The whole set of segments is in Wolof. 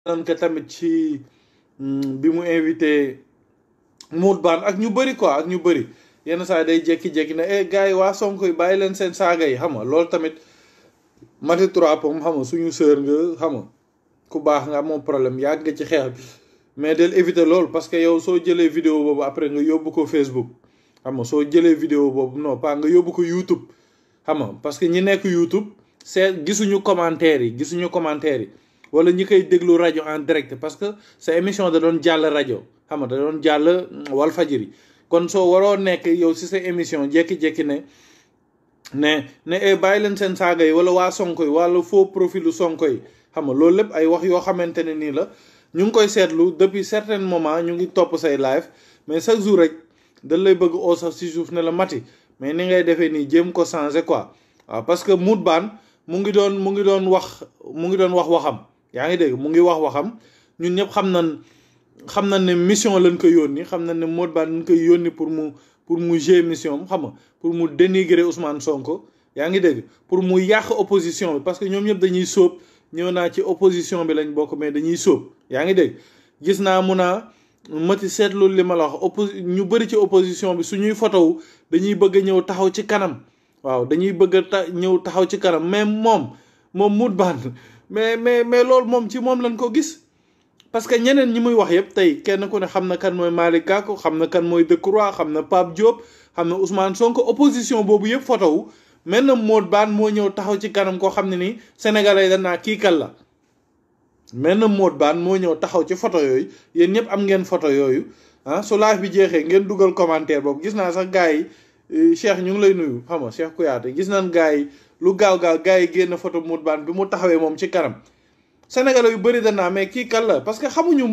nan ko tamit ci bi mu invité Modou Bane ak ñu bëri quoi ak ñu bëri yenn saa day jékki-jékki ne gars yi waa Sonko yi bàyyi leen seen saaga yi xam nga loolu tamit Mati Trois Pommes xam nga suñu sœur nga xam nga ku baax nga amoon problème yàgg nga ci xeex bi mais del éviter loolu parce que yow soo jëlee vidéo boobu après nga yóbbu ko Facebook xam nga soo jëlee vidéo boobu non pas nga yóbbu ko YouTube xam nga parce que ñi nekk YouTube gisuñu commentaire yi wala ñi koy déglu rajo en direct parce que sa émission da doon jàll rajo xam nga da doon jàll Walfadjri kon soo waroo nekk yow si sa émission jékki-jékki ne bàyyi leen seen saaga yi wala waa Sonko yi wala faux profilu Sonko yi xam nga loolu lépp ay wax yoo xamante ne nii la ñu ngi koy seetlu depuis certain moment ñu ngi topp say live mais chaque jour rek dañ lay bëgg oo sax si suuf ne la Mati mais ni ngay defee nii jéem ko changer quoi waaw parce que Modou Bane mu ngi doon wax waxam yaa ngi dégg mu ngi wax waxam ñun ñëpp xam nañ ne mission lañ ko yónni xam nañ ne Modou Bane lañ koy yónni pour mu jouer mission xam nga pour mu dénigrer Ousmane Sonko yaa ngi dégg pour mu yàq opposition bi parce que ñoom ñëpp dañuy sóob ñëw naa ci opposition bi lañ bokk mais dañuy sóob yaa ngi dégg gis naa Mati seetlu li ma la wax ñu bëri ci opposition bi suñuy photo dañuy bëgg a ñëw taxaw ci kanam waaw dañuy bëgg a ñëw taxaw ci kanam mais moom Modou Bane mais loolu moom ci moom lañ ko gis parce que ñeneen ñi muy wax yëpp tey kenn ku ne xam na kan mooy Malick Gakou xam na kan mooy Decroix xam na Pape Diop xam na Ousmane Sonko opposition boobu yëpp photo wu mel na Modou Bane moo ñëw taxaw ci kanam koo xam ne nii sénégalais danaa kii kan la mel na Modou Bane moo ñëw taxaw ci photo yooyu yéen ñëpp am ngeen photo yooyu su live bi jeexee ngeen dugal commentaire boobu gis naa sax gars yi Cheikh ñu ngi lay nuyu xam nga Cheikh Kouyaté gis nañ gars yi lu gaaw gars yi génn photo Modou Bane bi mu taxawee moom ci kanam sénégalais yu bëri danaa mais kii kan la parce que xamuñu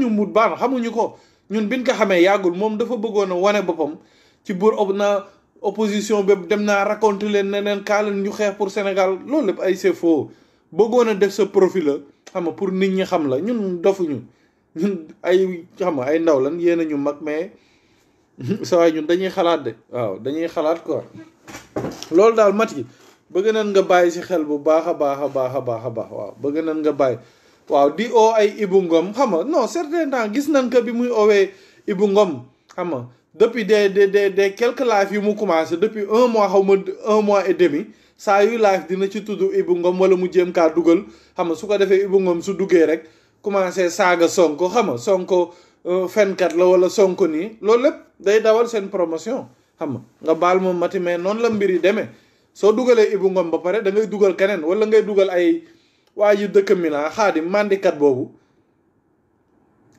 Modou Bane xamuñu ko ñun biñ ko xamee yàggul moom dafa bëggoon a wane boppam ci buur na opposition bépp dem naa raconter leen ne leen kaa leen ñu xeex pour Sénégal loolu lépp ay c'est faux bëggoon a def sa profil la xam nga pour nit ñi xam la ñun dofuñu ñun ay xam nga ay ndaw lan yéen a ñu mag mais sa waay ñun dañuy xalaat de waaw dañuy xalaat quoi loolu daal Mati bëgg nañ nga bàyyi si xel bu baax a baax waaw bëgg nañ nga bàyyi waaw di oo ay Ibou Ngom xam nga non certain temps gis nañ ko bi muy oowee Ibou Ngom xam nga depuis des quelques lives yu mu commencé depuis 1 mois xaw ma 1 mois et demi saa yu live dina ci tudd Ibou Ngom wala mu jéem kaa dugal xam nga su ko defee Ibou Ngom su duggee rek commencé saaga Sonko xam nga Sonko fenkat la wala Sonko nii loolu lépp day dawal seen promotion xam nga baal moom Mati mais noonu la mbir yi demee soo dugalee Ibou Ngom ba pare da ngay dugal keneen wala ngay dugal ay waa yu dëkk Milan xaadim mandikat boobu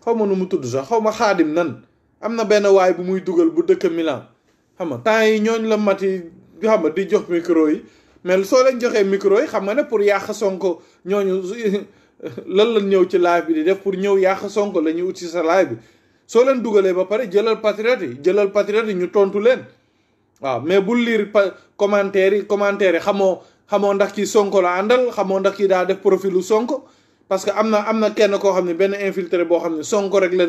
xaw ma nu mu tudd sax xaw ma xaadim nan am na benn waay bu muy dugal bu dëkk Milan xam nga temps yi ñooñ la Mati xam nga di jox micro yi mais soo leen joxee micro yi xam nga ne pour yàq Sonko ñooñu lan la ñëw ci live bi di def pour ñëw yàq Sonko la ñu ut ci sa live bi soo leen dugalee ba pare jëlal patriote yi ñu tontu leen waaw mais bul lire commentaire yi xamoo ndax kii Sonko la àndal xamoo ndax kii daa def profilu Sonko parce que am na kenn koo xam ne benn infiltré boo xam ne Sonko rek la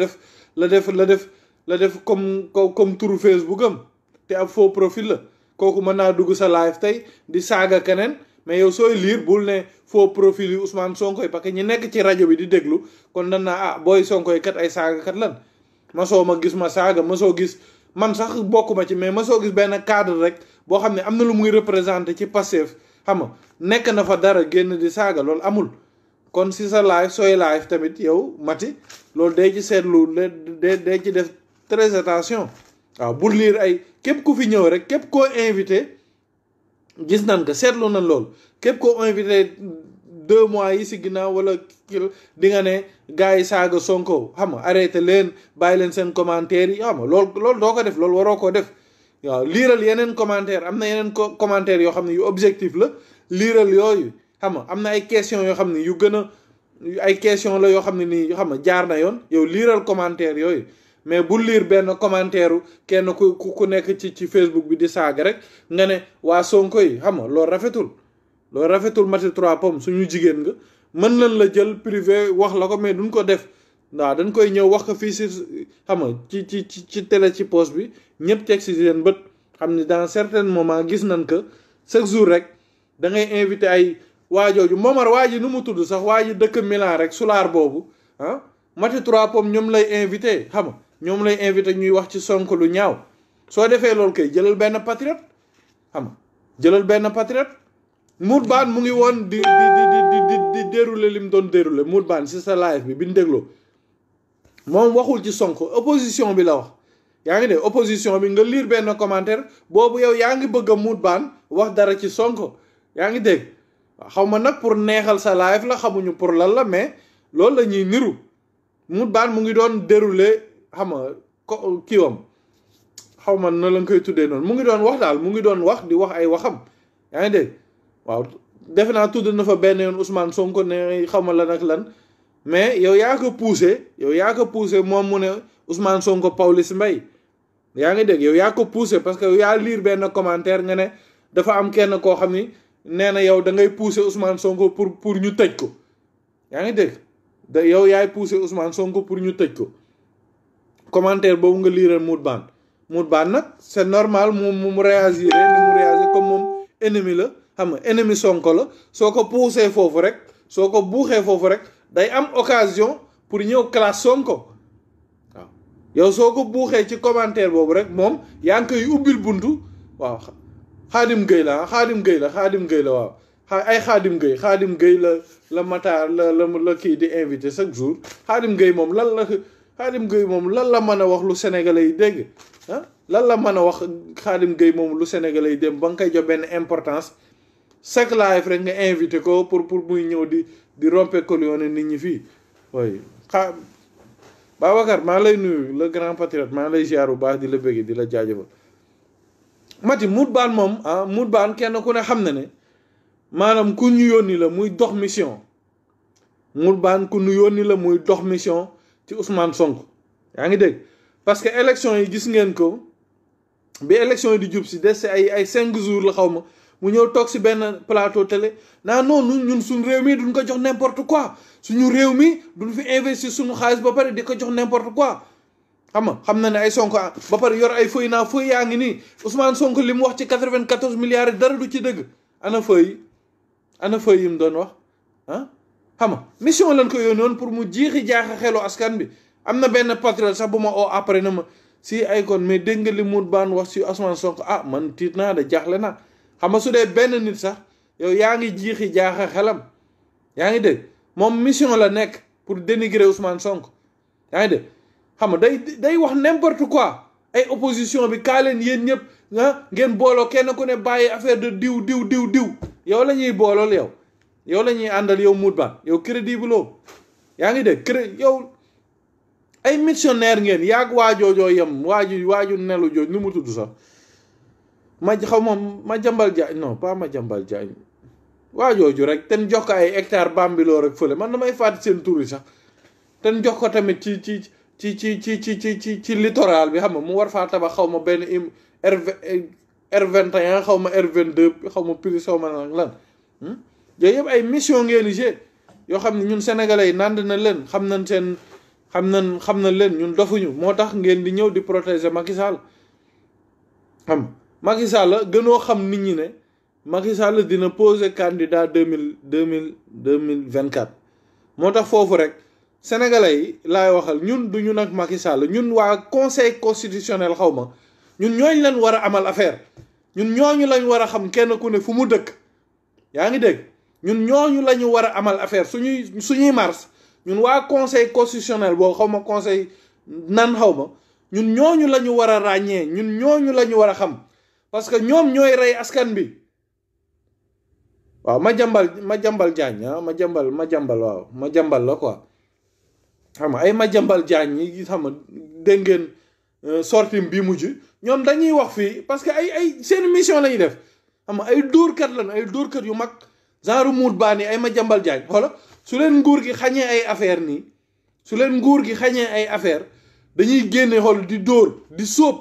def comme turu Facebook am te ab faux profil la kooku mën naa dugg sa live tey di saaga keneen mais yow sooy lire bul ne faux profil yi Ousmane Sonko yi parce que ñi nekk ci rajo bi di déglu kon dan naa booy Sonko yi kat ay saagakat lan masoo ma gis ma saaga masoo gis man sax bokkuma ci mais masoo gis benn cadre rek boo xam ne am na lu muy représenté ci Pastef xam nga nekk na fa dara génn di saaga loolu amul kon si sa live sooy live tamit yow Mati loolu day ci seetlu day ci def très attention waaw bul lire ay képp ku fi ñëw rek képp koo invité gis nan ko seetlu na loolu képp koo invité 2 mois yi si ginnaaw wala di nga ne gars yi saaga Sonko xam nga arrêté leen bàyyi leen seen commentaire yi xam nga loolu doo ko def loolu waroo koo def waaw liiral yeneen commentaire am na yeneen commentaire yoo xam ne yu objectif la liiral yooyu xam nga am na ay question yoo xam ne yu gën a ay question la yoo xam ne nii xam nga jaar na yoon yow liiral commentaire yooyu mais bu liir benn commentaire kenn ku nekk ci Facebook bi di saaga rek nga ne waa Sonko yi xam nga loolu rafetul Mati Trois Pommes suñu jigéen nga mën nañ la jël privé wax la ko mais duñ ko def waaw dañ koy ñëw wax ko fii si xam nga ci télé ci poste bi ñëpp teg si seen bët xam ni dans certains moments gis nañ que chaque jour rek da ngay invité ay waajooju Momar waa ji nu mu tudd sax waa ji dëkk Milan rek sulaar boobu ah Mati Trois Pommes ñoom lay invité xam nga ñoom lay invité ñuy wax ci Sonko lu ñaaw soo defee loolu kay jëlal benn patriote xam nga jëlal benn patriote Mout Bane mu ngi woon di dérouler li mu doon dérouler Mout Bane si sa live bi ñu dégloo moom waxul ci Sonko opposition bi la wax yaa ngi dégg opposition bi nga lire benn commentaire boobu yow yaa ngi bëgg a Mout Bane wax dara ci Sonko yaa ngi dégg xaw ma nag pour neexal sa live la xamuñu pour lan la mais loolu la ñuy niru Mout Bane mu ngi doon dérouler xam nga kiiwam xaw ma na la nga koy tuddee noonu mu ngi doon wax daal mu ngi doon wax di wax ay waxam yaa ngi dégg waaw defe naa tudd na fa benn yoon Ousmane Sonko ne xaw ma lan ak lan mais yow yaa ko poussé moom mu ne Ousmane Sonko Pawlish Mbaye yaa ngi dégg yow yaa ko poussé parce que yaa lire benn commentaire nga ne dafa am kenn koo xam ni nee na yow da ngay poussé Ousmane Sonko pour ñu tëj ko yaa ngi dégg yow yaay poussé Ousmane Sonko pour ñu tëj ko commentaire boobu nga lire Mout Bane nag c'est normal mu réagir comme moom ennemi la xam nga ennemi Sonko la soo ko poussé foofu rek soo ko buuxee foofu rek day am occasion pour ñëw classe Sonko waaw yow soo ko buuxee ci commentaire boobu rek moom yaa ngi koy ubbil buntu waaw Khadim Gueye la waaw ay Khadim Gueye la Matar la kii di invité chaque jour Khadim Gueye moom lan la mën a wax lu sénégalais yi dégg ah lan la mën a wax Khadim Gueye moom lu sénégalais yi dem ba nga koy jox benn importance chaque live rek nga invité ko pour muy ñëw di rompe colonne nit ñi fii oui Babacar maa lay nuyu le grand patriote maa lay ziar bu baax di la bëgg di la jaajëfal Mati Mout Bane moom Mout Bane kenn ku ne xam na ne maanaam ku ñu yónni la muy dox mission Mout Bane ku ñu yónni la muy dox mission ci Ousmane Sonko yaa ngi dégg parce que élection yi gis ngeen ko bi élection yi di jub si des ay 5 jours la xaw ma mu ñëw toog si benn plateau télé non ñun suñu réew mi duñ ko jox n'importe quoi suñu réew mi duñ fi investir suñu xaalis ba pare di ko jox n'importe quoi xam na ne ay Sonko ba pare yor ay feuille yaa ngi nii Ousmane Sonko li mu wax ci 94 milliards yi dara du ci dëgg ana feuille yi mu doon wax xam nga mission lañ ko yónni woon pour mu jiixi jaaxa xelu askan bi am na benn patriote sax bu ma oo après na ma si ay kon mais dégg nga li Mout Bane wax si Ousmane Sonko man tiit naa de jaaxle naa xam nga su dee benn nit sax yow yaa ngi jiixi jaaxa xelam yaa ngi dégg moom mission la nekk pour dénigrer Ousmane Sonko yaa ngi dégg xam nga day wax n'importe quoi ay opposition bi kaa leen yéen ñëpp ngeen booloo kenn ku ne bàyyi affaire de diw yow la ñuy boolool yow la ñuy àndal yow Mout Bane yow crédible yaa ngi dégg yow ay missionnaire ngeen yaag waajoojoo yem waaju nelu jooj nu mu tudd sax ma jambal jaañ non pas ma jambal jaañ waajooju rek ten jox ko ay hectare bambiloo rek fële man damay fàtte seen tur yi sax ten jox ko tamit ci littoral bi xam nga mu war faa tabax xaw ma benn R21 xaw ma R22 xaw ma plus xaw ma nag lan yooyu yëpp ay mission ngeen g yoo xam ne ñun sénégalais yi nand na leen xam na leen ñun dofuñu moo tax ngeen di ñëw di protéger Macky Sall Macky Sall gënoo xam nit ñi ne Macky Sall dina poser candidat 2024 moo tax foofu rek sénégalais yi laay waxal ñun duñu nag Macky Sall ñun waa conseil constitutionnel xaw ma ñun ñooñu lañ war a amal affaire ñun ñooñu lañ war a xam kenn ku ne fu mu dëkk yaa ngi dégg ñun ñooñu la ñu war a amal affaire suñuy mars ñun waa conseil constitutionnel boo xaw ma conseil nan xaw ma ñun ñooñu la ñu war a ràññee ñun ñooñu la ñu war a xam parce que ñoom ñooy rey askan bi waaw ma jambal jaañ ma jambal waaw ma jambal la quoi xam nga ay ma jambal jaañ yi xam nga dégg ngeen sortim bi mujj ñoom dañuy wax fii parce que ay seen mission la ñuy def xam nga ay dóorkat lan ay dóorkat yu mag genre Mout Bane yi ay ma jambal jaañ xoola su leen nguur gi xañee ay affaire nii dañuy génne xool di dóor di sóob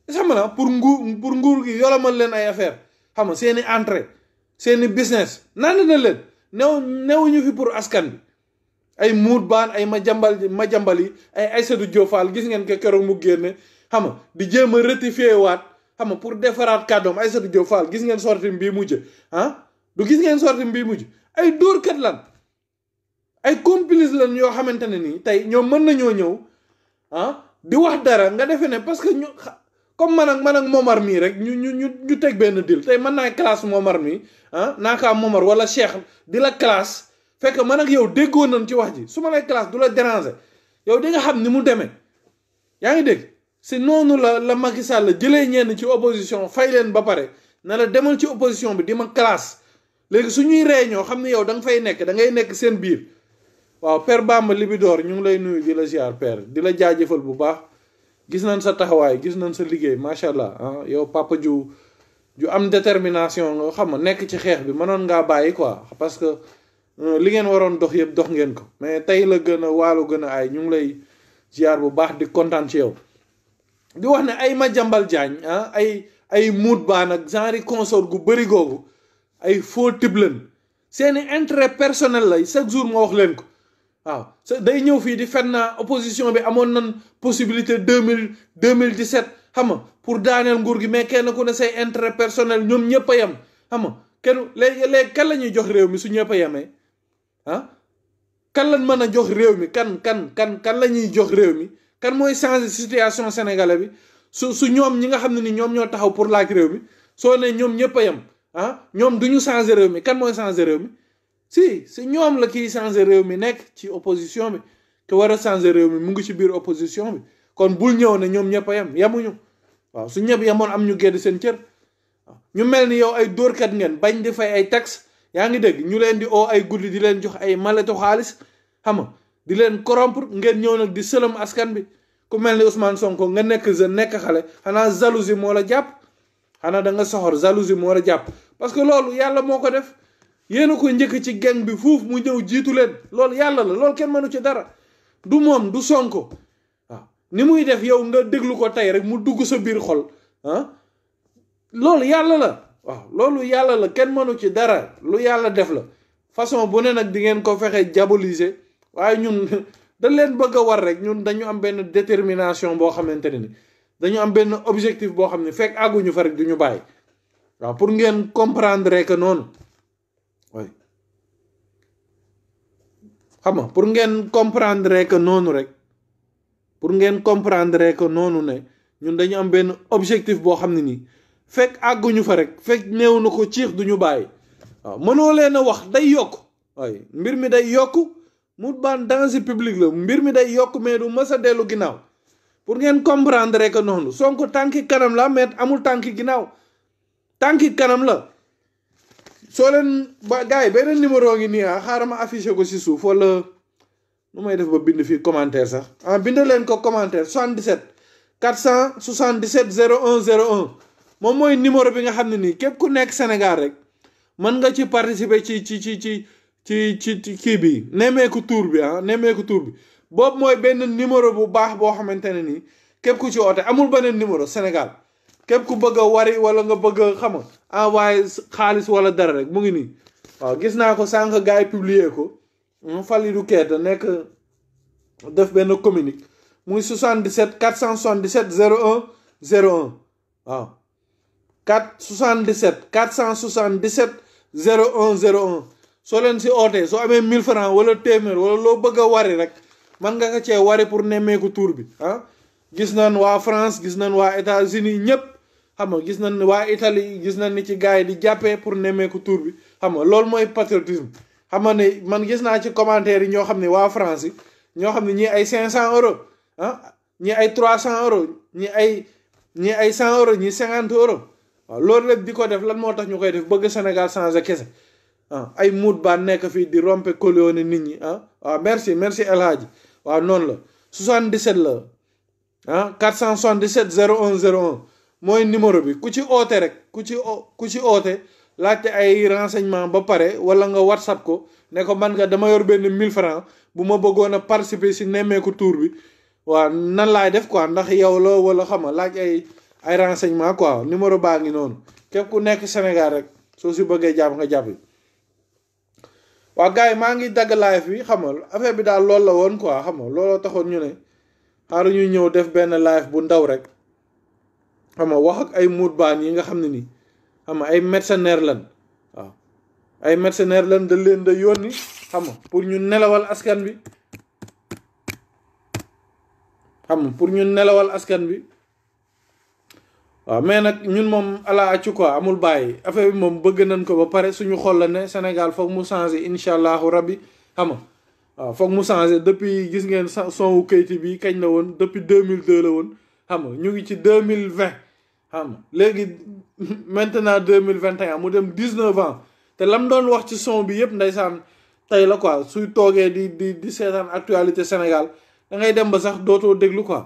xam na pour nguur gi yolomal leen ay affaire xam nga seeni entrée seeni business naan na leen newuñu fi pour askan bi ay Mout Bane ay ma jambal yi ay Aïssatou Diop Fall gis ngeen ko keroog mu génne xam nga di jéem a rectifier waat xam nga pour defaraat kàddoom Aïssatou Diop Fall gis ngeen sorti bii mujj du gis ngeen sorti mbii mujj ay dóorkat lan ay complice lan yoo xamante ne nii tey ñoom mën nañoo ñëw di wax dara nga defee ne parce que ñu comme man ak Momar mii rek ñu teg benn deal tey mën naa classe Momar mii naa kaa Momar wala Cheikh di la classe fekk man ak yow déggoo nañ ci wax ji su ma lay classe du la déranger yow di nga xam ni mu demee yaa ngi dégg si noonu la Macky Sall jëlee ñenn ci opposition fay leen ba pare na la demal ci opposition bi di ma classe léegi su ñuy réunion xam ne yow da nga fay nekk da ngay nekk seen biir waaw Père Bamba Libidor ñu ngi lay nuyu di la ziar Père di la jaajëfal bu baax gis nañ sa taxawaay gis nañ sa liggéey macha allah yow papa ju am détermination nga xam nga nekk ci xeex bi mënoon ngaa bàyyi quoi parce que li ngeen waroon dox yëpp dox ngeen ko mais tey la gën a waalu gën a ay ñu ngi lay ziar bu baax di kontaan ci yow. di wax ne ay Madiambal Diagne ay muut baan ak genre consort gu bëri googu ay faux tiblen seeni intérêt personnel lay chaque jour ma wax leen ko. waaw day ñëw fii di fen naa opposition bi amoon nañ possibilité 2017 xam nga pour daaneel nguur gi mais kenn ku ne say intérêt personnel ñoom ñëpp a yem xam nga kenn léegi kan la ñuy jox réew mi su ñëpp a yemee kan lañ mën a jox réew mi kan la ñuy jox réew mi kan mooy changer situation sénégalais bi su ñoom ñi nga xam ne ni ñoom ñoo taxaw pour laaj réew mi soo ne ñoom ñëpp a yem ñoom du ñu changer réew mi kan mooy changer réew mi si ñoom la kiy changer réew mi nekk ci opposition bi te war a changer réew mi mu ngi ci biir opposition bi kon bul ñëw ne ñoom ñëpp a yem yemuñu waaw su ñëpp yemoon am ñu gedd seen cër waaw ñu mel ni yow ay dóorkat ngeen bañ di fay ay taxes yaa ngi dégg ñu leen di oo ay guddi di leen jox ay maletu xaalis xam nga di leen corrompre ngeen ñëw nag di sëlëm askan bi ku mel ni Ousmane Sonko nga nekk jeune nekk xale xanaa jalousie moo la jàpp xanaa da nga soxor jalousie moo la jàpp parce que loolu yàlla moo ko def yéen a ko njëkk ci gang bi fuuf mu ñëw jiitu leen loolu yàlla la loolu kenn mënu ci dara du moom du Sonko waaw ni muy def yow nga déglu ko tey rek mu dugg sa biir xol loolu yàlla la waaw loolu yàlla la kenn mënu ci dara lu yàlla def la façon bu ne nag di ngeen ko fexe diaboliser waaye ñun dañ leen bëgg a war rek ñun dañu am benn détermination boo xamante ne ni dañu am benn objectif boo xam ne fekk àgguñu fa rek du ñu bàyyi waaw pour ngeen comprendre que noonu oui xam nga pour ngeen comprendre que noonu rek pour ngeen comprendre que noonu ne ñun dañu am benn objectif boo xam ne nii fekk àgguñu fa rek fekk néew na ko ciix duñu bàyyi waaw mënoo leen a wax day yokk waaye mbir mi day yokk mu ban danger public la mbir mi day yokk mais du mës a dellu ginnaaw pour ngeen comprendre que noonu Sonko tànki kanam la mais amul tànki ginnaaw tànki kanam la soo leen ba gars yi beneen numéro ngi nii xaaral ma affiché ko si suuf wala nu may def ba bind fii commentaire sax bind leen ko commentaire 77 477 01 01 moom mooy numéro bi nga xam ne nii képp ku nekk Sénégal rek mën nga ci participer ci kii bi nemmeeku tour bi nemmeeku tour bi boobu mooy benn numéro bu baax boo xamante ne nii képp ku ci oote amul beneen numéro Sénégal képp ku bëgg a wari wala nga bëgg a xam envoyé xaalis wala dara rek mu ngi nii waaw gis naa ko sànq gars yi publier ko Falidou Keita nekk def benn communiqué muy 77 477 01 01 waaw 77 477 01 01 soo leen si ootee soo amee 1000 francs wala téeméer wala loo bëgg a wari rek man nga ko cee wari pour nemmeeku tour bi gis nañ waa France gis nañ waa États-Unis ñëpp xam nga gis nañ waa Italie gis nañ ni ci gars yi di jàppee pour nemmeeku tour bi xam nga loolu mooy patriotisme xam nga ne man gis naa ci commentaire yi ñoo xam ne waa France yi ñoo xam ne ñii ay 500 euros ñii ay 300 euros ñii ay 100 euros ñii 50 euros waaw loolu lépp di ko def lan moo tax ñu koy def bëgg Sénégal changer kese ay muut baa nekk fii di rompe colonne nit ñi waaw merci El Hadji waaw noonu la 77 la 477 01 01 mooy numéro bi ku ci oote rek ku ci oote laajte ay renseignement ba pare wala nga whatsapp ko ne ko man nga dama yor benn 1000 francs bu ma bëggoon a participer si nemmeeku tour bi waaw nan laay def quoi ndax yow la wala xam nga laaj ay renseignement quoi numéro baa ngi noonu képp ku nekk Sénégal rek soo si bëggee jàpp nga jàpp waaw gars yi maa ngi dagg live bi xam nga affaire bi daal loolu la woon quoi xam nga looloo taxoon ñu ne xaaru ñu ñëw def benn live bu ndaw rek xam nga wax ak ay muut baan yi nga xam ne nii xam nga ay mercenaires lan waaw ay mercenaires lan da leen da yónni xam nga pour ñu nelawal askan bi xam nga pour ñu nelawal askan bi waaw mais nag ñun moom ala accu quoi amul bàyyi affaire bi moom bëgg nañ ko ba pare suñu xol la ne Sénégal foog mu changé incha allahu rabbi xam nga waaw foog mu changé depuis gis ngeen son wu Keyti bi kañ la woon depuis 2002 la woon xam nga ñu ngi ci 2020 xam nga léegi maintenant 2021 mu dem 19 ans te lam doon wax ci son bi yëpp ndeysaan tey la quoi suy toogee di seetaan actualité Sénégal da ngay dem ba sax dootoo déglu quoi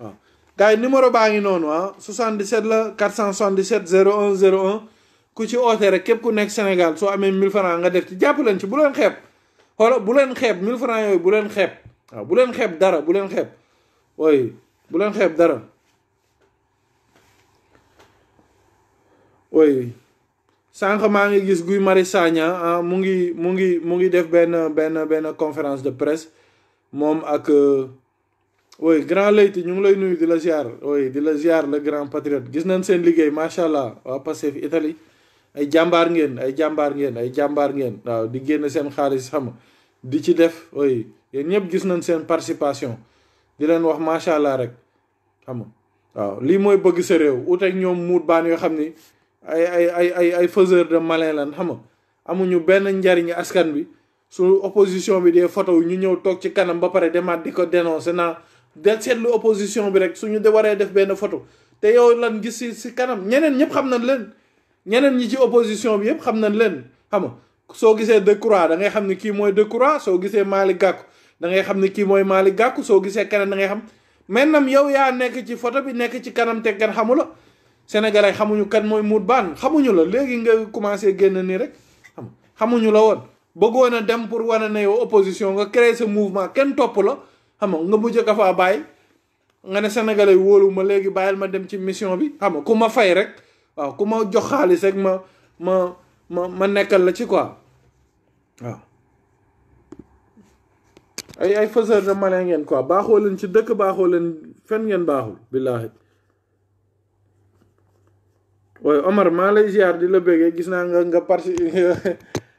waaw gars yi numéro baa ngi noonu 77 la 477 01 01 ku ci oote rek képp ku nekk Sénégal soo amee 1000 francs nga def ci jàpp leen ci bu leen xeeb xoola bu leen xeeb 1000 francs yooyu bu leen xeeb waaw bu leen xeeb dara bu leen xeeb ooy bu leen xeeb dara ooy sànq maa ngi gis Guy Marius Sagna mu ngi def benn conférence de presse moom ak oui grand Leyti ñu ngi lay nuyu di la ziar oui di la ziar le grand patriote gis nañ seen liggéey macha allah waa Pastef Italie ay jàmbaar ngeen waaw di génn seen xaalis xam di ci def oui yéen ñëpp gis nañ seen participation di leen wax macha allah rek xam waaw lii mooy bëgg sa réew ut ak ñoom muut baan yoo xam ni ay faiseur de malin lan xam amuñu benn njariñ askan bi su opposition bi dee photo ñu ñëw toog ci kanam ba pare demaat di ko dénoncer naa del seetlu opposition bi rek suñu de waree def benn photo te yow lan gis si kanam ñeneen ñëpp xam nañ leen ñeneen ñi ci opposition bi yëpp xam nañ leen xam nga soo gisee Decroix da ngay xam ni kii mooy Decroix soo gisee Malick Gakou da ngay xam ni kii mooy Malick Gakou soo gisee keneen da ngay xam maintenant yow yaa nekk ci photo bi nekk ci kanam te kenn xamu la Sénégalais xamuñu kan mooy Mout Bane xamuñu la léegi nga commencé génn nii rek xamuñu la woon bëggoon a dem pour wane ne yow opposition nga créer sa mouvement kenn topp la xam nga mujj ka faa bàyyi nga ne Sénégalais wóolu ma léegi bàyyil ma dem ci mission bi xam nga ku ma fay rek waaw ku ma jox xaalis rek ma nekkal la ci quoi waaw ay faiseur de malin ngeen quoi baaxoo leen ci dëkk baaxoo leen fen ngeen baaxul billaahi waaye Omar maa lay ziar di la bëggee gis naa nga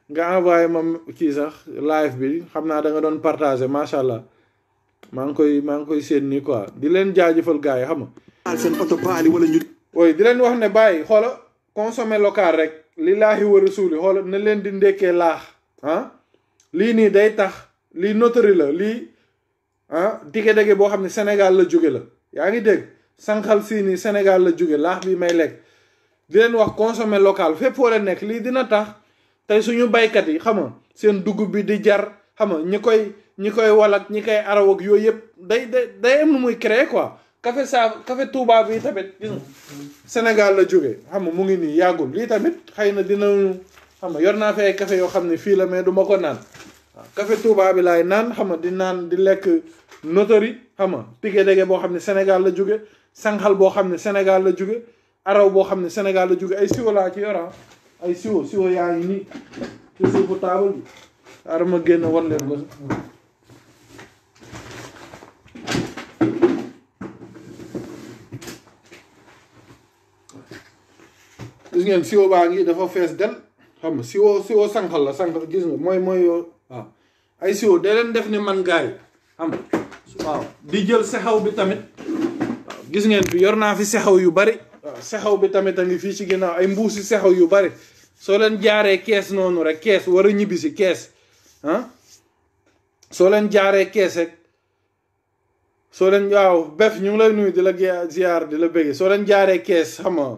nga envoyé ma kii sax live bi xam naa da nga doon partager macha allah maa ngi koy seen nii quoi di leen jaajëfal gars yi xam nga seen oto baali wala ñu ooy di leen wax ne bàyyi xoola consommer local rek lillaahi wa rasuuli xoola na leen di ndekkee laax lii nii day tax lii notari la lii dige-dege boo xam ne Sénégal la jóge la yaa ngi dégg sànqal sii nii Sénégal la jóge laax bi may lekk di leen wax consommer local fépp foo leen nekk lii dina tax tey suñu baykat yi xam nga seen dugub bi di jar xam nga ñi koy walak ñi koy araw ak yooyu yëpp day am nu muy créer quoi café Touba bi tamit gis nga Sénégal la jóge xam nga mu ngi nii yàggul lii tamit xëy na dinañu xam nga yor naa fi ay café yoo xam ne fii la mais du ma ko naan waaw café Touba bi laay naan xam nga di naan di lekk notori xam nga tige-dege boo xam ne Sénégal la jóge sànqal boo xam ne Sénégal la jóge araw boo xam ne Sénégal la jóge ay siwo laa ci yora ay siwo yaa ngi nii ci suufu taabal bi xaaral ma génn wan leen ko gis ngeen siwo baa ngi dafa fees del xam nga siwo sànqal la sànqal gis nga mooy yoo waaw ay siwo da leen def ni man gaay xam nga waaw di jël sexaw bi tamit waaw gis ngeen fi yor naa fi sexaw yu bari waaw sexaw bi tamit a ngi fii ci ginnaaw ay mbuusi sexaw yu bari soo leen jaaree kees noonu rek kees war a ñibbi si kees soo leen jaaree kees rek soo leen waaw bef ñu ngi lay nuyu di la ziar di la bëgge soo leen jaaree kees xam nga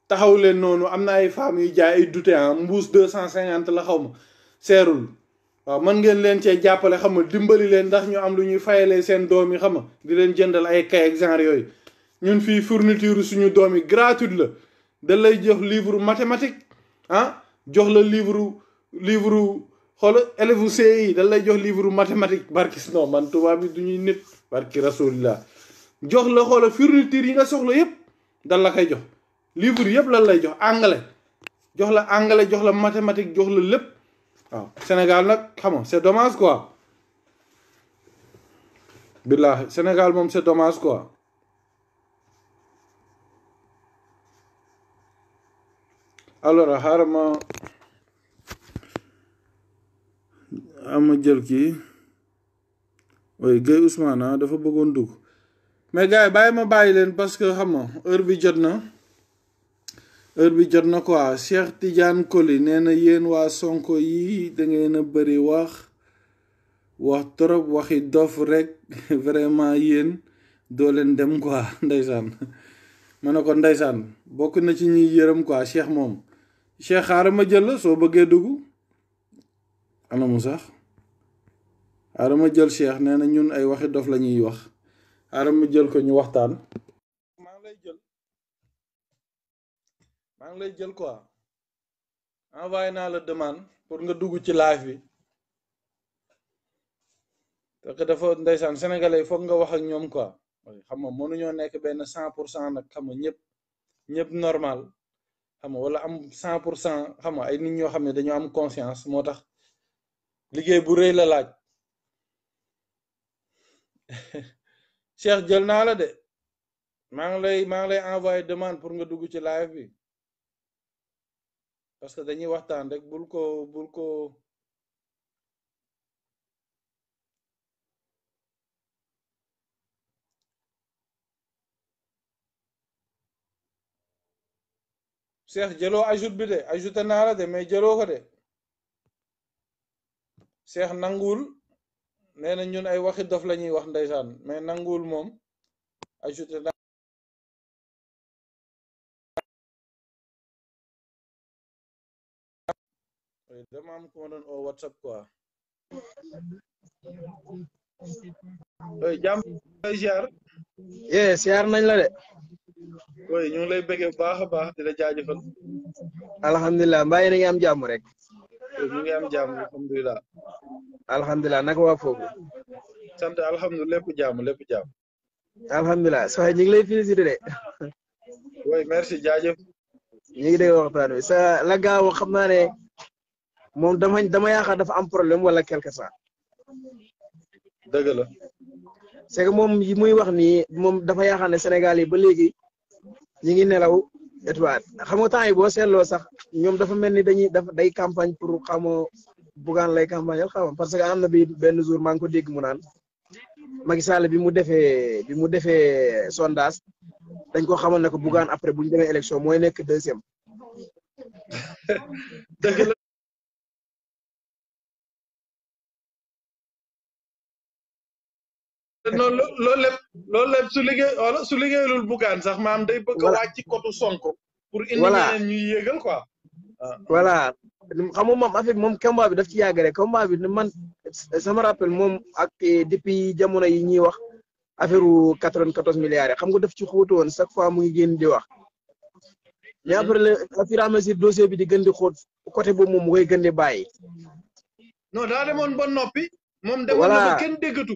taxaw leen noonu am na ay femmes yu jaay ay dute mbuus 250 la xaw ma seerul waaw mën ngeen leen cee jàppale xam nga dimbali leen ndax ñu am lu ñuy fayalee seen doom yi xam nga di leen jëndal ay kay ak genre yooyu ñun fii fourniture suñu doom yi gratuite la da lay jox livre mathématique jox la livre xoola élève CI da lay jox livre mathématique barkis non man tubaab bi du ñuy nit barki rasulillah jox la xoola fourniture yi nga soxla yépp dal la koy jox livre yëpp lan lay jox anglais jox la mathématique jox la lépp waaw Sénégal nag xam nga c'est dommage quoi billahi Sénégal moom c'est dommage quoi alors xaaral ma ama jël kii oui Guèye Ousmane dafa bëggoon dugg mais gars yi bàyyi ma bàyyi leen parce que xam nga heure bi jot na quoi Cheikh Tidiane Koli nee na yéen waa Sonko yi da ngeen a bëri wax trop waxi dof rek vraiment yéen doo leen dem quoi ndeysaan ma ne ko ndeysaan bokk na ci ñuy yërëm quoi Cheikh moom Cheikh xaaral ma jël la soo bëggee dugg ana mu sax xaaral ma jël Cheikh nee na ñun ay waxi dof la ñuy wax xaaral ma jël ko ñu waxtaan. maa ngi lay jël quoi envoyé naa la demande pour nga dugg ci live bi parce que dafa ndeysaan sénégalais foog nga wax ak ñoom quoi xam nga mënuñoo nekk benn 100% nag xam nga ñëpp normal xam nga wala am 100% xam nga ay nit ñoo xam ne dañoo am conscience moo tax liggéey bu rëy la laaj. Cheikh jël naa la de maa ngi lay envoyé demande pour nga dugg ci live bi parce que dañuy waxtaan rek bul ko Cheikh jëloo ajoute bi de ajouté naa la de mais jëloo ko de Cheikh nanguwul nee na ñun ay waxi dof la ñuy wax ndeysaan mais nanguwul moom ajouté naa dama am ko ma doon oo WhatsApp quoi jàmm ziar siyaar nañ la de oui ñu ngi lay bëggee bu baax a baax di la jaajëfal alhamdulilah mbaa yéen a ngi am jàmm rek ñu ngi am jàmm alhamdulilah alhamdulilah naka waa foofu sant alhamdulilah lépp jàmm alhamdulilah soxna ñu ngi lay félicité de oui merci jaajëf ñu ngi dégg waxtaan wi sa la gaaw xam naa ne moom dama yaakaar dafa am problème wala quelque chose dëgg la c'est que moom yi muy wax nii moom dafa yaakaar ne Sénégal yi ba léegi ñi ngi nelaw étoile xam nga temps yi boo seetloo sax ñoom dafa mel ni day campagne pour xama Bougane lay campagne xama parce que am na bi benn jour maa ngi ko dégg mu naan Macky Sall bi mu defee sondage dañ ko xamal ne ko Bougane après bu ñu demee élection mooy nekk deuxième dëgg la non loolu lépp su liggéeyalul Bougane sax maam day bëgg a wàcc kotu Sonko pour indi ñeneen ñuy yéegal quoi voilà xam nga moom affaire moom combat bi daf ci yàgg rek combat bi man sama rappel moom ak depuis jamono yi ñuy wax affaire 94 milliards yi xam nga daf ci xóotu woon chaque fois mu ngi génn di wax mais après le au fur et à mesure dossier bi di gën di xóot côté boobu moom mu koy gën di bàyyi non daa demoon ba noppi moom demoon na ba kenn déggatu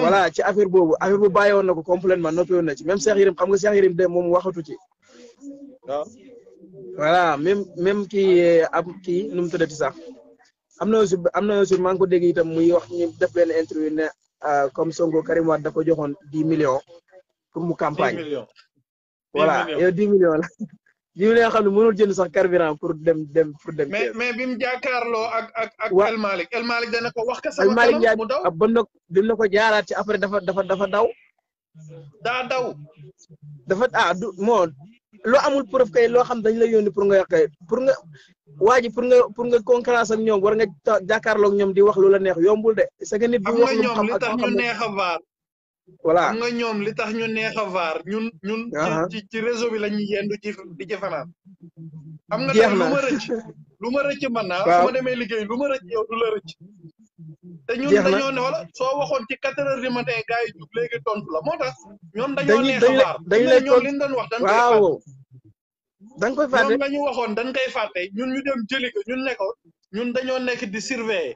voilà ci affaire boobu bàyyi woon na ko complètement noppi woon na ci même Cheikh Yérim xam nga Cheikh Yérim de moom waxatu ci waaw voilà même kii am kii nu mu tuddati sax am na aussi maa ngi ko dégg itam muy wax ñu def benn interview ne comme Sonko Karim Wade da ko joxoon 10 millions pour mu campagne 10 millions voilà yow 10 millions la 10 millions xam ne mënul jënd sax carburant pour dem mais bi mu jàkkaarloo ak El Malick dana ko wax ka sama El Malick kanam mu daw ba na ko jaaraat ci après dafa daw daa daw dafa du moo loo amul preuve kay loo xam dañ la yónni pour nga kay pour nga waa ji pour nga concurrence ak ñoom war nga jàkkaarloog ñoom di wax lu la neex yombul de c'est que nit bu wax lu xam ak ñoom li tax ñu neex a vaar voilà xam nga ñoom li tax ñu neex a vaar ñun ci réseau bi la ñuy yendu di ci fanaan xam nga tey lu ma rëcc man naa su ma demee liggéey lu ma rëcc yow du la rëcc te ñun dañoo ne wala soo waxoon ci 4 heures du matin gars yi jug léegi tontu la moo tax ñoom dañoo neex a vaar ñoom liñ doon wax dañ koy fàtte ñoom la ñu waxoon dañ koy fàtte ñun ñu dem jëli ko ñun ne ko ñun dañoo nekk di surveiller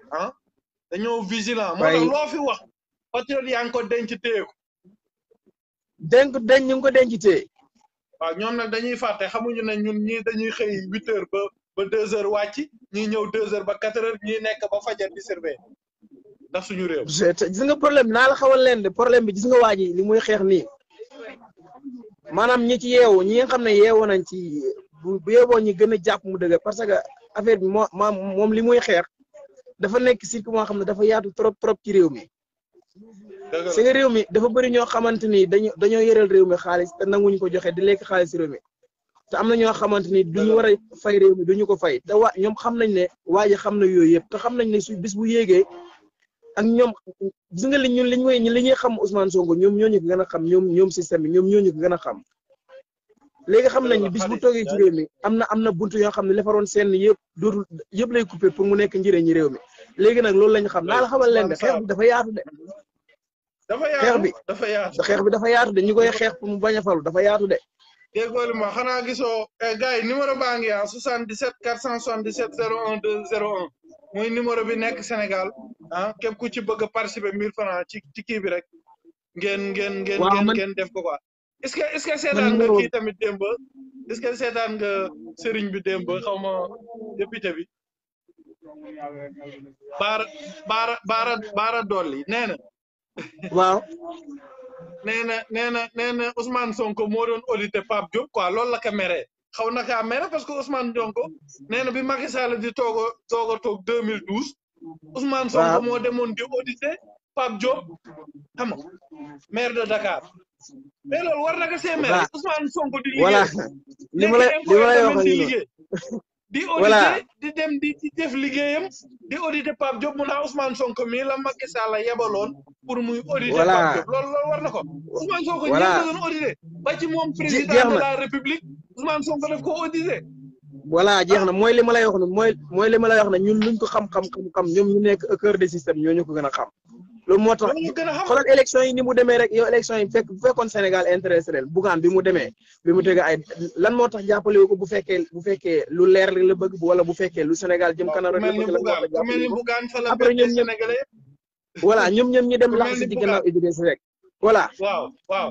dañoo vigilant moo tax loo fi wax patriote yaa ngi ko denc téye ko ñu ngi ko denc téye waaw ñoom nag dañuy fàtte xamuñu ne ñun ñii dañuy xëy 8 heures ba 2 heures wàcc ñii ñëw 2 heures ba 4 heures ñii nekk ba fajar di surveiller ndax suñu réew gis nga problème naa la xawal leen de problème bi gis nga waa ji li muy xeex nii maanaam ñi ci yeewu ñi nga xam ne yeewu nañ ci bu yeewoo ñi gën a jàpp mu dëgg parce que affaire bi moom li muy xeex dafa nekk cycle moo xam ne dafa yaatu trop ci réew mi. c'est que réew mi dafa bëri ñoo xamante ni dañoo yoreel réew mi xaalis te nanguñu ko joxe di lekk xaalis réew mi te am na ñoo xamante ni duñu war a fay réew mi duñu ko fay te ñoom xam nañ ne waa ji xam na yooyu yëpp te xam nañ ne su bis bu yéegee ak ñoom gis nga li ñuy xam Ousmane Sonko ñoom ñooñu ko gën a xam ñoom système bi ñoom ñooñu ko gën a xam léegi xam nañ bis bu toogee ci réew mi am na buntu yoo xam ne defaroon seen yëpp dootul yëpp lay coupé pour mu nekk njëriñu réew mi léegi nag loolu lañ xam naa la xamal leen de xeex bi dafa yaatu de. xeex bi dafa yaatu de ñu koy xeex pour mu bañ a falu dafa yaatu de. déggoo ma xanaa gisoo gars yi numéro baa ngi 77 477 01 201 muy numéro bi nekk Sénégal ah képp ku ci bëgg a participer 1000 francs ci kii bi rek ngeen def ko quoi. est-ce que seetaan nga kii tamit démb est-ce que seetaan nga sëriñ bi démb xaw ma député bi baara dolli nee na. waaw. nee na Ousmane Sonko moo doon audité Pape Diop quoi loolu la ko meree xaw na kaa mere parce que Ousmane Sonko nee na bi Macky Sall di toog 2012 Ousmane Sonko moo demoon di audité Pape Diop xam nga maire de Dakar mais loolu war na ko see mere Ousmane Sonko di liggéey voilà li ma lay wax di audité di dem di def liggéeyam di audité Pape Diop mu naa Ousmane Sonko mii la Macky Sall yebaloon pour muy audité Pape Diop loolu war na ko Ousmane Sonko ñëpp la doon audité ba ci moom président de la République Ousmane Sonko daf ko audité voilà jeex na mooy li ma lay wax ne mooy li ma lay wax ne ñun luñ ko xam ñoom ñu nekk au cœur des systèmes ñoo ñu ko gën a xam loolu moo tax xoolal élection yi ni mu demee rek yow élection yi bu fekkoon Sénégal intéressé leen Bougane bi mu demee bi mu tege ay lan moo tax jàppale ko bu fekkee lu leer la bëgg wala bu fekkee lu Sénégal jëm kanam rek la bëgg la moo tax jàppale ko après ñoom ñoom ñu dem lax si ci gannaaw Idrissa rek voilà waaw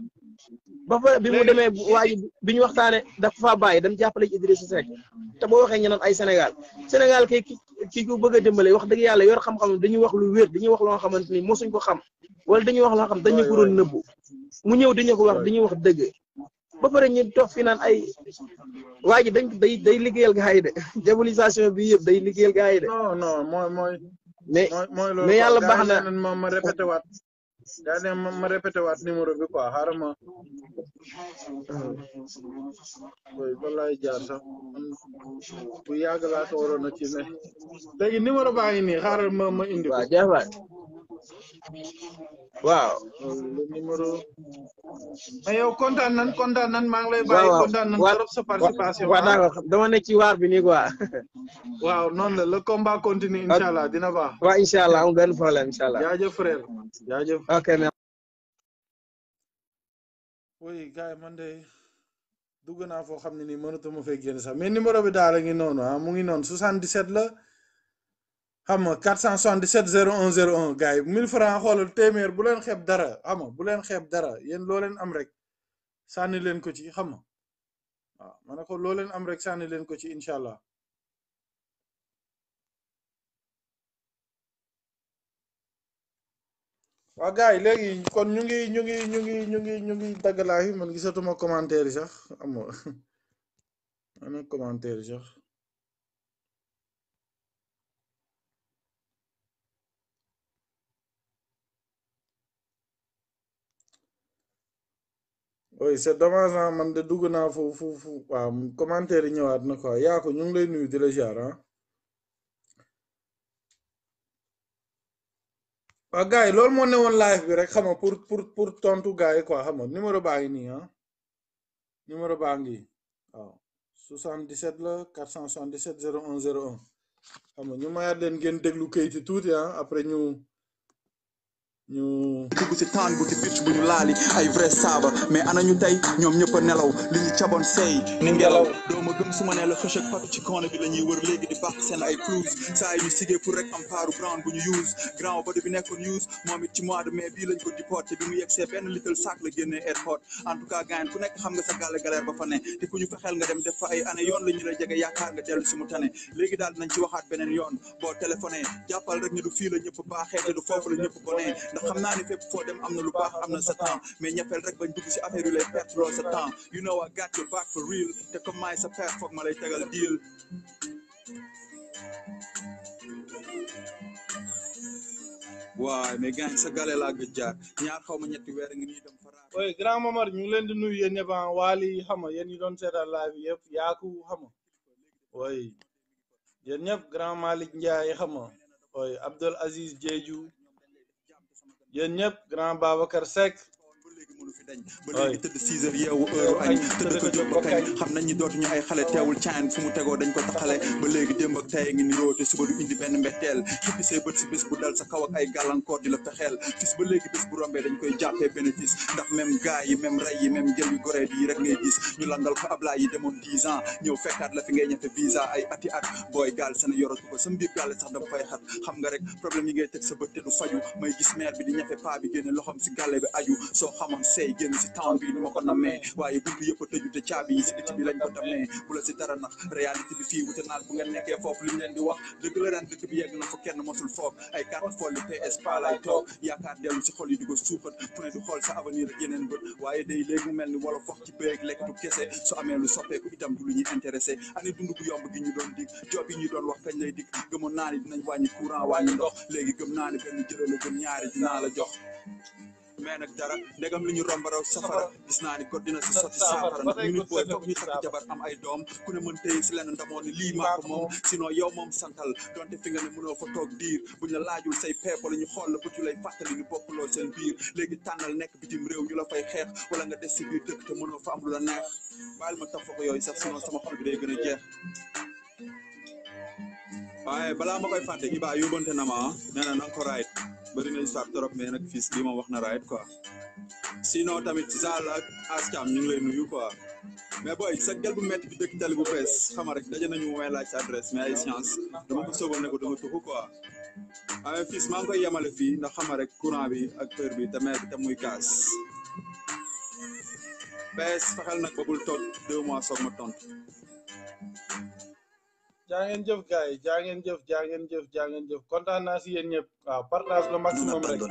ba fa bi mu demee waa ji bi ñu waxtaane dafa faa bàyyi dañ jàppale ci Idrissa Seck te boo waxee ñu naan ay Sénégal kay kii ko bëgg a dimbale wax dëgg yàlla yor xam-xam dañuy wax lu wér dañuy wax loo xamante ni mosuñ ko xam wala dañuy wax loo xam dañu ko doon nëbbu mu ñëw dañu ko wax dañuy wax dëgg ba pare ñu toog fi naan ay waa ji day liggéeyal gars yi de diabolisation bi yëpp day liggéeyal gars yi de. non mooy mais yàlla baax na ma répété waat daa ne ma répété waat numéro bi quoi xaaral ma wallaay jaar sax bu yàgg laa ko waroon a ci ne léegi numéro baa ngi nii xaaral ma indi ko. waaw jaafaay waaw. le numéro. mais yow kontaan nan maa ngi lay bàyyi. kontaan nan trop sa participation. waaw d'accord dama nekk ci waar bi nii quoi. waaw noonu la le combat continue incha allah dina baax. waaw incha allah amul benn problème incha allah. jaajëf frère jaajëf. ok merci. oui gars yi man de dugg naa foo xam ne nii mënatuma fee génn sax mais numéro bi daal a ngi noonu mu ngi noonu 77 la xam nga 477 01 01 gars yi 1000 francs xoolal téeméer bu leen xeeb dara xam nga bu leen xeeb dara yéen loo leen am rek sànni leen ko ci xam nga waaw ma ne ko loo leen am rek sànni leen ko ci incha allah. waaw gars yi léegi kon ñu ngi dagg live man gisatuma commentaire yi sax am na commentaire yi sax oui c'est dommage man de dugg naa fu waaw commentaire yi ñëwaat na quoi yaa ko ñu ngi lay nuyu di la ziar waaw gars yi loolu moo ne woon live bi rek xam nga pour tontu gars yi quoi xam nga numéro baa ngi nii numéro baa ngi waaw 77 la 477 01 01 xam nga ñu mayaat leen ngeen déglu kayiti tuuti après ñu dugg si taan bu ci bitch bu ñu laali ay vrai saaba mais ana ñu tey ñoom ñëpp a nelaw li ñu caboon sey ni ngelaw doo ma gëm su ma ne la xëcc ak patu ci koona bi la ñuy wër léegi di baax seen ay cruise saa yi ñu sigee pour rek am paaru brown bu ñu use grand body bi nekkoon use moom it ci mois de mai bii lañ ko déporté bi mu yegsee benn little sac la génnee airport en tout cas gaañ ku nekk xam nga sa gàlle galère ba fa ne te ku ñu fexeel nga dem def fa ay année yoon la ñu la jege yaakaar nga dellu si mu tane léegi daal dinañ ci waxaat beneen yoon boo téléphoné jàppal rek ñu du fii la ñëpp baaxee te du foofu la ñëpp bonee xam naa ne fépp foo dem am na lu baax am na sa temps mais ñeppel rek bañ dugg si affaire yu lay perte lool sa temps you know I got your back for real te comme maay sa père foog ma lay tegal deal waaw mais gaañ sa gale laa gëj jaar ñaar xaw ma ñetti weer ngi nii dem faraar oui grand Mamar ñu ngi leen di nuyu yéen ñëpp Waly xam nga yéen ñi doon seetaan live bi yëpp yaaku xam nga oui yéen ñëpp grand Malick Ndiaye xam nga oui Abdel Aziz Diédhiou yéen ñëpp grand Babacar Seck ba léegi mënu fi dañ ba léegi tëdd 6 heures yeewu heure añ tëdd ko jóg ba kañ xam nañ ñi dootuñu ay xale teewul caan fu mu tegoo dañ ko taxale ba léegi démb ak tey ngi niroo te suba du indi benn mbetteel xippi say bët si bés bu dal sa kaw ak ay gàllankoor di la fexeel fis ba léegi bés bu rombee dañ koy jàppee bénéfice ndax même gars yi même ray yi même jël yu goree yi rek ngay gis ñu langal ko Ablaye yi demoon 10 ans ñëw fekkaat la fi ngay ñefe visa ay ati at booy gaal seen yoratu ko sa mbir gaal sax dama fay xat xam nga rek problème yi ngay teg sa bët te du faju may gis maire bi di ñefe paa bi génne loxom si gàlle bi aju soo xamoon sey génn si town bi ni ma ko namee waaye buntu yëpp a tëju te caabi yi si biti bi lañ ko tamee bu la si dara nax réalité bi fii wute naal bu ngeen nekkee foofu li ñu leen di wax dëgg la daan dëkk bi yegg na fa kenn mosul foog ay carte folle PS pa lay toog yaakaar dellu si xol yi di ko suuxat fu ne di xool sa avenir ak yeneen bët waaye day léegi mu mel ni wala fox ci béeg lekkatu kese su amee lu soppeeku itam du lu ñuy intéressé ani dund bu yomb gi ñu doon dig job yi ñu doon wax kañ lay dig gëmoon naa ni dinañ wàññi courant wàññi ndox léegi gëm naa ni benn jërë la gëm ñaari dinaa la jox mais nag dara ndegam li ñu rombaraw safara gis naa ni ko dina si sotti saafara ndax ñu nit booy foog ñu takk jabar am ay doom ku ne mën tey si lenn ndamoo ni lii maa ko moom sinon yow moom santal donte fi nga ne mënoo fa toog diir buñ la laajul say peep wala ñu xool la bu ñu lay fàttali ñu bokkuloo seen biir léegi tànnal nekk bitim réew ñu la fay xeex wala nga des si biir dëkk te mënoo fa am lu la neex baal ma taf fa ko yooyu sax sinon sama xol bi day gën a jeex waaye balaa ma koy fàtte Iba yóbbante na ma nee na nga ko raayit bëri na histoire trop mais nag fii lii moom wax na raayit quoi sinon tamit Zal ak Askam ñu ngi lay nuyu quoi mais boy sa gel bu métti bi dëkk tali bu bees xama rek daje nañu may laaj sa adresse mais ay science dama ko sóobal ne ko dama tuxu quoi waaye fii maa ngi koy yemale fii ndax xama rek courant bi ak heure bi te maire bi te muy gaz bees fexeel nag ba bul toog 2 mois soog ma tontu. jaa ngeen jëf gars yi jaa ngeen jëf kontaan naa si yéen ñëpp waaw partage le maximum rek